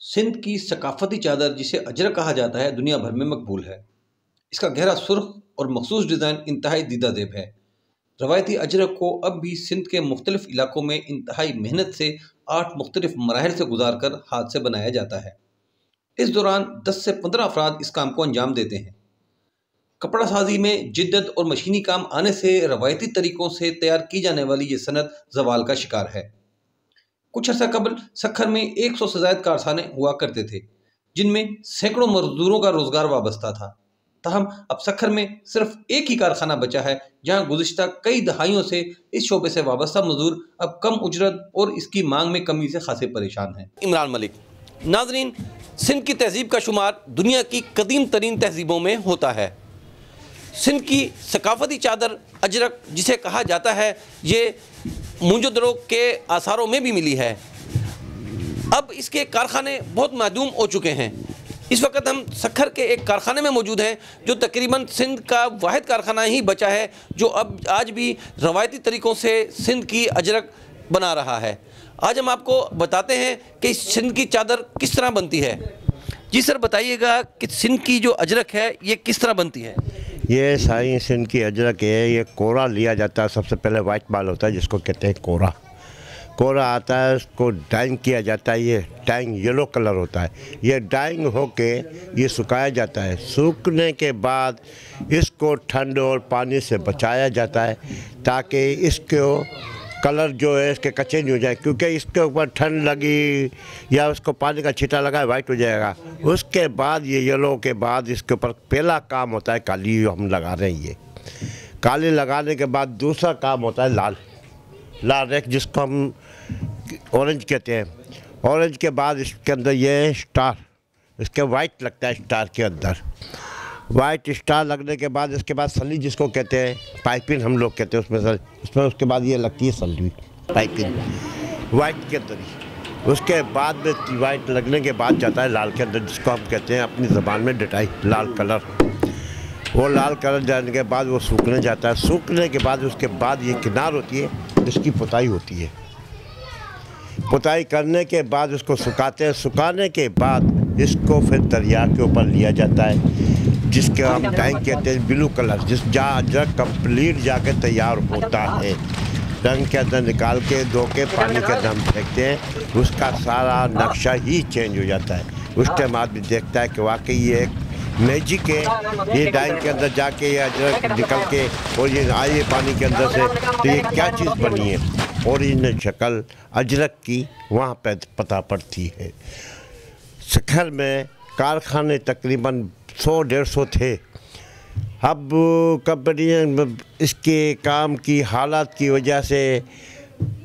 सिंध की सकाफती चादर जिसे अजरक कहा जाता है दुनिया भर में मकबूल है। इसका गहरा सुर्ख और मखसूस डिज़ाइन इंतहाई दीदा-देब है। रवायती अजरक को अब भी सिंध के मुख्तलिफ इलाकों में इंतहाई मेहनत से 8 मुख्तलिफ मराहिल से गुजार कर हाथ से बनाया जाता है। इस दौरान 10 से 15 अफराद इस काम को अंजाम देते हैं। कपड़ा साजी में जिद्दत और मशीनी काम आने से रवायती तरीकों से तैयार की जाने वाली ये सनत ज़वाल का शिकार है। कुछ अर्सा कबल सखर में 100 से ज़ायद कारखाने हुआ करते थे, जिनमें सैकड़ों मजदूरों का रोजगार वाबस्ता था। ताहम अब सखर में सिर्फ एक ही कारखाना बचा है, जहां गुज़िश्ता कई दहाइयों से इस शोबे से वाबस्ता मजदूर अब कम उजरत और इसकी मांग में कमी से खासे परेशान हैं। इमरान मलिक। नाजरीन, सिंध की तहजीब का शुमार दुनिया की कदीम तरीन तहजीबों में होता है। सिंध की सकाफती चादर अजरक जिसे कहा जाता है, ये मोहनजोदड़ो के आसारों में भी मिली है। अब इसके कारखाने बहुत मादूम हो चुके हैं। इस वक्त हम सखर के एक कारखाने में मौजूद हैं, जो तकरीबन सिंध का वाहिद कारखाना ही बचा है जो अब आज भी रवायती तरीक़ों से सिंध की अजरक बना रहा है। आज हम आपको बताते हैं कि सिंध की चादर किस तरह बनती है। जी सर, बताइएगा कि सिंध की जो अजरक है ये किस तरह बनती है। ये सारी सिंध की अजरक है, ये कोरा लिया जाता है। सबसे पहले वाइट माल होता है जिसको कहते हैं कोरा। कोरा आता है, उसको डाइंग किया जाता है। ये डाइंग येलो कलर होता है। ये डाइंग होके ये सुखाया जाता है। सूखने के बाद इसको ठंड और पानी से बचाया जाता है ताकि इसको कलर जो है इसके कच्चे नहीं हो जाए, क्योंकि इसके ऊपर ठंड लगी या उसको पानी का छींटा लगा वाइट हो जाएगा। उसके बाद ये येलो के बाद इसके ऊपर पहला काम होता है काली, हम लगा रहे हैं। ये काली लगाने के बाद दूसरा काम होता है लाल। लाल रेक जिसको हम ऑरेंज कहते हैं। ऑरेंज के बाद इसके अंदर ये स्टार, इसके वाइट लगता है स्टार के अंदर। वाइट स्टार लगने के बाद इसके बाद सली जिसको कहते हैं, पाइपिंग हम लोग कहते हैं उसमें उसके बाद ये लगती है सली पाइपिंग वाइट के अंदर ही। उसके बाद में वाइट लगने के बाद जाता है लाल के अंदर, जिसको हम कहते हैं अपनी ज़बान में डटाई, लाल कलर। वो लाल कलर जाने के बाद वो सूखने जाता है। सूखने के बाद उसके बाद ये किनार होती है, इसकी पुताई होती है। पुताई करने के बाद उसको सुखाते हैं। सुखाने के बाद इसको फिर दरिया के ऊपर लिया जाता है, जिसके हम डाइंग कहते हैं, ब्लू कलर, जिस अजरक कंप्लीट जाके तैयार होता है। रंग के अंदर निकाल के धो के पानी के अंदर हम फेंकते हैं। उसका सारा नक्शा ही चेंज हो जाता है। उस टाइम आदमी देखता है कि वाकई ये एक मैजिक है। ये डाइंग के अंदर जाके ये अजरक निकल के और ये आए पानी के अंदर से, तो ये क्या चीज़ बनी है। ओरिजिनल शक्ल अजरक की वहाँ पर पता पड़ती है। सखर में कारखाने तकरीबन 100-150 थे। अब कंपनी इसके काम की हालात की वजह से,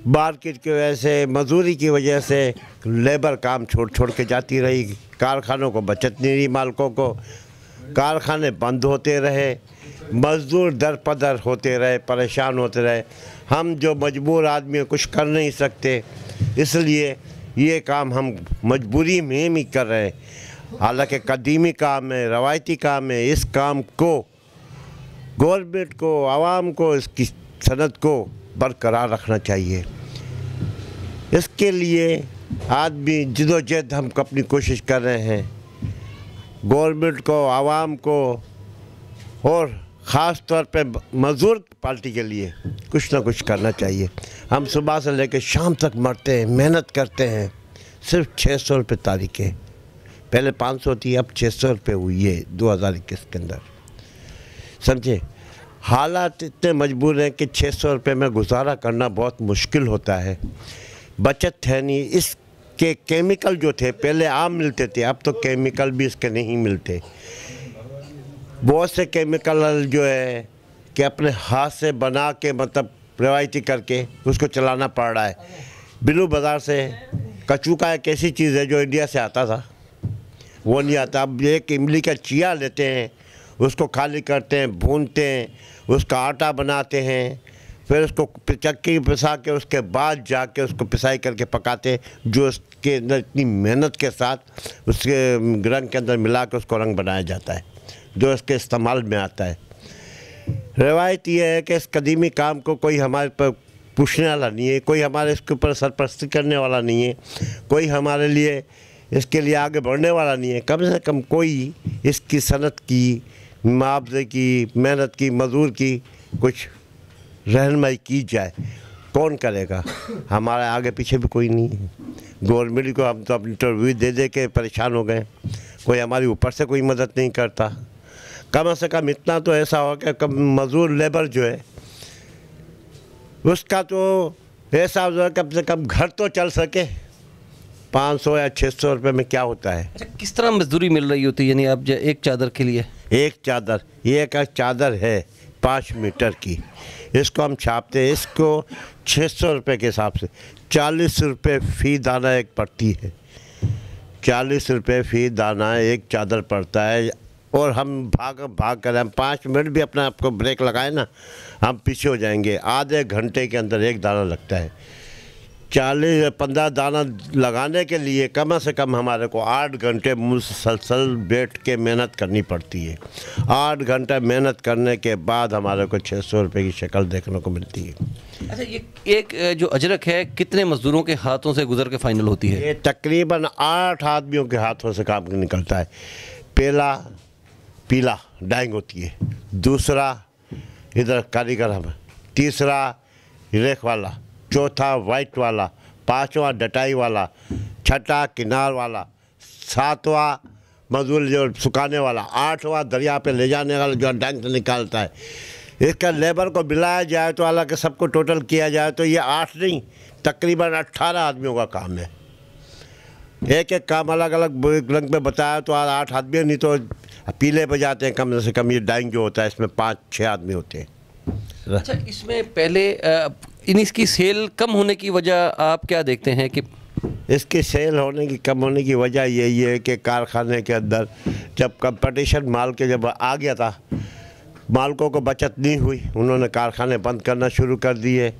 मार्केट की वजह से, मजदूरी की वजह से लेबर काम छोड़ के जाती रही। कारखानों को बचत नहीं रही, मालिकों को। कारखाने बंद होते रहे, मजदूर दर पदर होते रहे, परेशान होते रहे। हम जो मजबूर आदमी कुछ कर नहीं सकते, इसलिए ये काम हम मजबूरी में ही कर रहे हैं। हालांकि कदीमी काम है, रवायती काम है। इस काम को गवर्नमेंट को, आवाम को, इसकी सनत को बरकरार रखना चाहिए। इसके लिए आदमी जिदोजहद हम अपनी कोशिश कर रहे हैं। गवर्नमेंट को, आवाम को और ख़ास तौर पे मज़दूर पार्टी के लिए कुछ ना कुछ करना चाहिए। हम सुबह से लेकर शाम तक मरते हैं, मेहनत करते हैं। सिर्फ 600 रुपये तारीख है। पहले 500 थी, अब 600 रुपये हुई है 2021 के अंदर। समझे, हालात इतने मजबूर हैं कि 600 रुपये में गुजारा करना बहुत मुश्किल होता है। बचत है नहीं। इसके केमिकल जो थे पहले आम मिलते थे, अब तो केमिकल भी इसके नहीं मिलते। बहुत से केमिकल जो है कि अपने हाथ से बना के, मतलब रवायती करके उसको चलाना पड़ रहा है। बिलू बाज़ार से कचू का एक ऐसी चीज़ है जो इंडिया से आता था, वो नहीं आता। अब एक इमली का चिया लेते हैं, उसको खाली करते हैं, भूनते हैं, उसका आटा बनाते हैं, फिर उसको चक्की पिसा के उसके बाद जाके उसको पिसाई करके पकाते हैं, जो उसके अंदर इतनी मेहनत के साथ उसके रंग के अंदर मिला के उसको रंग बनाया जाता है, जो इसके इस्तेमाल में आता है। रवायत ये है कि इस कदीमी काम को कोई हमारे पर पूछने वाला नहीं है, कोई हमारे इसके ऊपर सरपरस्ती करने वाला नहीं है, कोई हमारे लिए इसके लिए आगे बढ़ने वाला नहीं है। कम से कम कोई इसकी सनत की, मुआवजे की, मेहनत की, मजदूर की कुछ रहनुमाई की जाए। कौन करेगा? हमारे आगे पीछे भी कोई नहीं है। गवर्नमेंट को हम तो अब इंटरव्यू दे दे के परेशान हो गए, कोई हमारी ऊपर से कोई मदद नहीं करता। कम से कम इतना तो ऐसा हो कि कम मजदूर लेबर जो है उसका तो ऐसा हो कम से कम घर तो चल सके। 500 या 600 रुपये में क्या होता है? अच्छा, किस तरह मजदूरी मिल रही होती है? यानी आप एक चादर के लिए? एक चादर, ये का चादर है 5 मीटर की, इसको हम छापते हैं, इसको 600 रुपये के हिसाब से 40 रुपये फ़ी दाना एक पड़ती है। 40 रुपये फ़ी दाना एक चादर पड़ता है। और हम भाग कर, हम 5 मिनट भी अपना आपको ब्रेक लगाए ना, हम पीछे हो जाएंगे। आधे घंटे के अंदर एक दाना लगता है। 40-15 दाना लगाने के लिए कम से कम हमारे को 8 घंटे मुसलसल बैठ के मेहनत करनी पड़ती है। 8 घंटा मेहनत करने के बाद हमारे को 600 रुपये की शक्ल देखने को मिलती है। अच्छा, ये एक जो अजरक है कितने मजदूरों के हाथों से गुजर के फाइनल होती है? ये तकरीबन 8 आदमियों के हाथों से काम निकलता है। पीला डाइंग होती है, दूसरा इधर कारीगर हम, तीसरा रेख वाला, चौथा वाइट वाला, 5वां डटाई वाला, छठा किनार वाला, 7वां मजदूर जो सुखाने वाला, 8वां दरिया पे ले जाने वाला जो डंक से निकालता है। इसका लेबर को मिलाया जाए तो हालांकि सबको टोटल किया जाए तो ये 8 नहीं तकरीबन 18 आदमियों का काम है। एक एक काम अलग अलग रंग में बताया तो 8 आदमी, नहीं तो पीले पे जाते हैं कम से कम। ये डाइंग जो होता है इसमें 5-6 आदमी होते हैं। अच्छा, इसमें पहले इसकी सेल कम होने की वजह आप क्या देखते हैं? कि इसकी सेल होने की कम होने की वजह यही है कि कारखाने के अंदर जब कंपटीशन माल के जब आ गया था, मालकों को बचत नहीं हुई, उन्होंने कारखाने बंद करना शुरू कर दिए।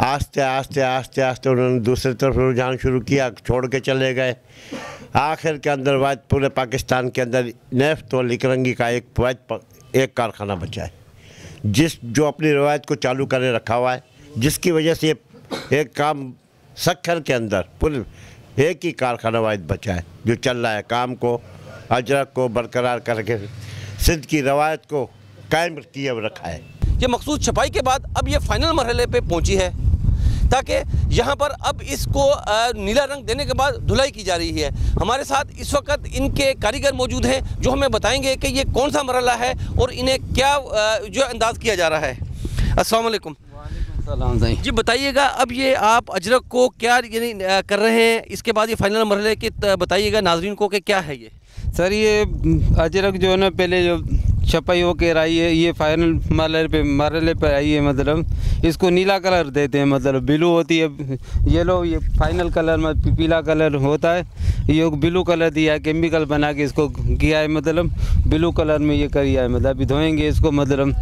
आस्ते आस्ते उन्होंने दूसरी तरफ रुझान शुरू किया, छोड़ के चले गए। आखिर के अंदर वाद पूरे पाकिस्तान के अंदर नेफ्त और लिकरंगी का एक कारखाना बचा है, जो अपनी रवायत को चालू करे रखा हुआ है, जिसकी वजह से एक काम सक्खर के अंदर पूरे एक ही कारखाना वाद बचा है जो चल रहा है, काम को, अजरक को बरकरार करके सिंध की रवायत को कायम किए रखा है। ये मखसूस छपाई के बाद अब ये फाइनल मरहले पे पहुंची है, ताकि यहाँ पर अब इसको नीला रंग देने के बाद धुलाई की जा रही है। हमारे साथ इस वक्त इनके कारीगर मौजूद हैं जो हमें बताएंगे कि ये कौन सा मरहला है और इन्हें क्या जो अंदाज़ किया जा रहा है। अस्सलाम वालेकुम। जी बताइएगा, अब ये आप अजरक को क्या यानी कर रहे हैं, इसके बाद ये फाइनल मरहले के बताइएगा नाजरीन को कि क्या है ये? सर, ये अजरक जो है ना पहले जो छपाई होकर आई है, ये फाइनल मरहले पे आई है। मतलब इसको नीला कलर देते हैं, मतलब ब्लू होती है येलो, ये फाइनल कलर में पीला कलर होता है। ये ब्लू कलर दिया है, केमिकल बना के इसको किया है, मतलब ब्लू कलर में ये किया है। मतलब अभी धोएंगे इसको मतलब।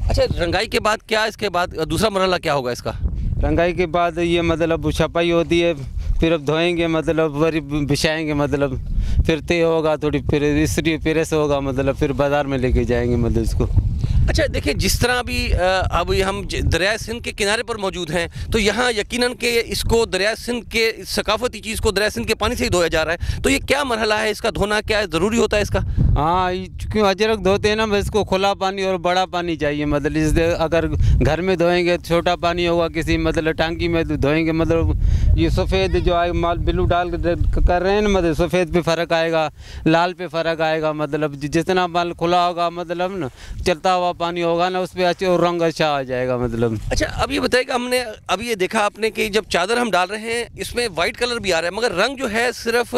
अच्छा, रंगाई के बाद क्या, इसके बाद दूसरा मरहला क्या होगा इसका? रंगाई के बाद ये मतलब छपाई होती है, फिर अब धोएंगे, मतलब बिछाएंगे, मतलब फिर तय होगा, थोड़ी फिर इस्त्री प्रेस होगा, मतलब फिर बाज़ार में लेके जाएंगे मतलब इसको। अच्छा, देखिए जिस तरह अभी हम दरिया सिंध के किनारे पर मौजूद हैं, तो यहाँ यकीनन के इसको दरिया सिंध के सकाफती चीज़ को दरिया सिंध के पानी से ही धोया जा रहा है। तो ये क्या मरहला है इसका, धोना क्या ज़रूरी होता है इसका? हाँ, क्यों अजरक धोते हैं ना, इसको खुला पानी और बड़ा पानी चाहिए। मतलब इससे अगर घर में धोएंगे छोटा पानी होगा, किसी मतलब टांकी में धोएंगे, मतलब ये सफ़ेद जो आए माल ब्लू डाल कर रहे हैं ना, मतलब सफ़ेद पे फ़र्क आएगा, लाल पे फ़र्क आएगा। मतलब जितना माल खुला होगा, मतलब ना चलता हुआ पानी होगा ना, उस पर अच्छे और रंग अच्छा आ जाएगा मतलब। अच्छा, अब ये बताइएगा, हमने अभी ये देखा आपने कि जब चादर हम डाल रहे हैं इसमें वाइट कलर भी आ रहा है, मगर रंग जो है सिर्फ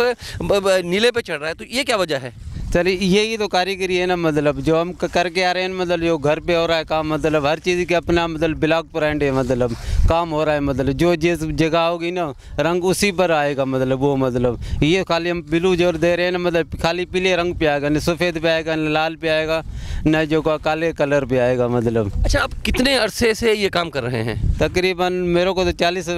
नीले पे चढ़ रहा है, तो ये क्या वजह है? सर, यही तो कारीगरी है ना, मतलब जो हम करके आ रहे हैं, मतलब जो घर पे हो रहा है काम, मतलब हर चीज़ के अपना मतलब ब्लॉक ब्रांड है, मतलब काम हो रहा है। मतलब जो जिस जगह होगी ना रंग उसी पर आएगा, मतलब वो मतलब ये खाली हम ब्लू जोर दे रहे हैं ना, मतलब खाली पीले रंग पे आएगा, न सफ़ेद पे आएगा, न लाल पे आएगा, न जो काले कलर पे आएगा मतलब। अच्छा, आप कितने अरसे से ये काम कर रहे हैं? तकरीबन मेरे को तो 40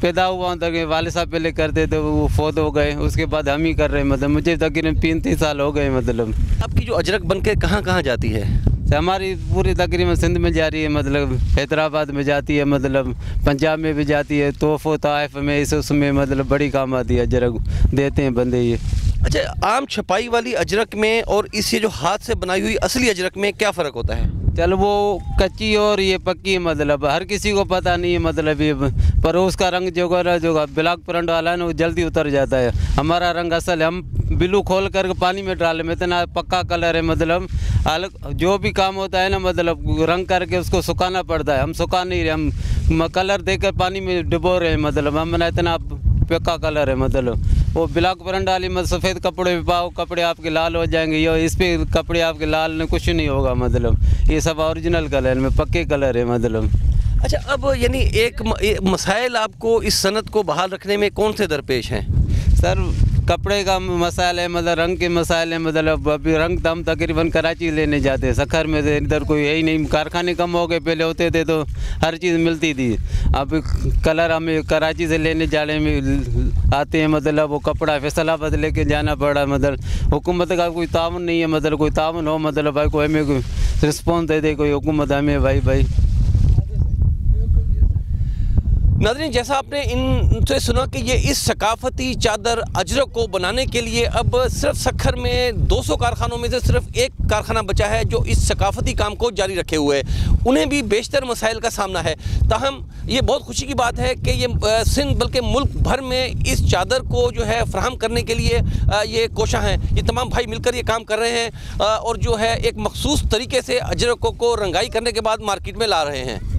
पैदा हुआ हूँ, तक वाले साहब पहले करते थे, वो फौत हो गए, उसके बाद हम ही कर रहे हैं। मतलब मुझे तकरीबन 35 साल हो गए। मतलब आपकी जो अजरक बन के कहाँ जाती है? हमारी पूरी तकरीबन सिंध में जा रही है, मतलब हैदराबाद में जाती है, मतलब पंजाब में भी जाती है, तोफ़ो ताइफ में इस उसमें मतलब बड़ी काम आती है। अजरक देते हैं बंदे ये। अच्छा, आम छपाई वाली अजरक में और इस ये जो हाथ से बनाई हुई असली अजरक में क्या फ़र्क होता है? चल वो कच्ची और ये पक्की, मतलब हर किसी को पता नहीं है, मतलब ये पर उसका रंग जो ब्लैक प्रिंट वाला है ना वो जल्दी उतर जाता है। हमारा रंग असल है, हम ब्लू खोल कर पानी में डाले में इतना पक्का कलर है, मतलब अलग जो भी काम होता है ना, मतलब रंग करके उसको सुखाना पड़ता है। हम सुखा नहीं रहे, हम कलर देकर पानी में डुबो रहे हैं, मतलब हम इतना पक्का कलर है। मतलब वो ब्लैक प्रिंट वाली में सफ़ेद कपड़े पे पाओ, कपड़े आपके लाल हो जाएंगे, या इस पे कपड़े आपके लाल में कुछ नहीं होगा, मतलब ये सब ओरिजिनल कलर में पक्के कलर है। मतलब अच्छा, अब यानी एक मसाइल आपको इस सनत को बहाल रखने में कौन से दरपेश हैं? सर कपड़े का मसाइल है, मतलब रंग के मसाइल है, मतलब अभी रंग हम तकरीबन कराची लेने जाते हैं, सखर में से इधर कोई है ही नहीं, कारखाने कम हो गए, पहले होते थे तो हर चीज़ मिलती थी। अब कलर हमें कराची से लेने जाने में आते हैं, मतलब वो कपड़ा फैसलाबाद लेके जाना पड़ा। मतलब हुकूमत का कोई ताउन नहीं है, मतलब कोई ताउन हो, मतलब भाई कोई हमें कोई रिस्पॉन्स दे दे कोई हुकूमत हमें। भाई नाज़रीन, जैसा आपने इनसे सुना कि ये इस सकाफती चादर अजरक को बनाने के लिए अब सिर्फ सखर में 200 कारखानों में से सिर्फ एक कारखाना बचा है जो इस सकाफती काम को जारी रखे हुए है। उन्हें भी बेशतर मसाइल का सामना है। ताहम ये बहुत खुशी की बात है कि ये सिंध बल्कि मुल्क भर में इस चादर को जो है फराहम करने के लिए ये कोशिश हैं। ये तमाम भाई मिलकर ये काम कर रहे हैं और जो है एक मखसूस तरीके से अजरकों को रंगाई करने के बाद मार्केट में ला रहे हैं।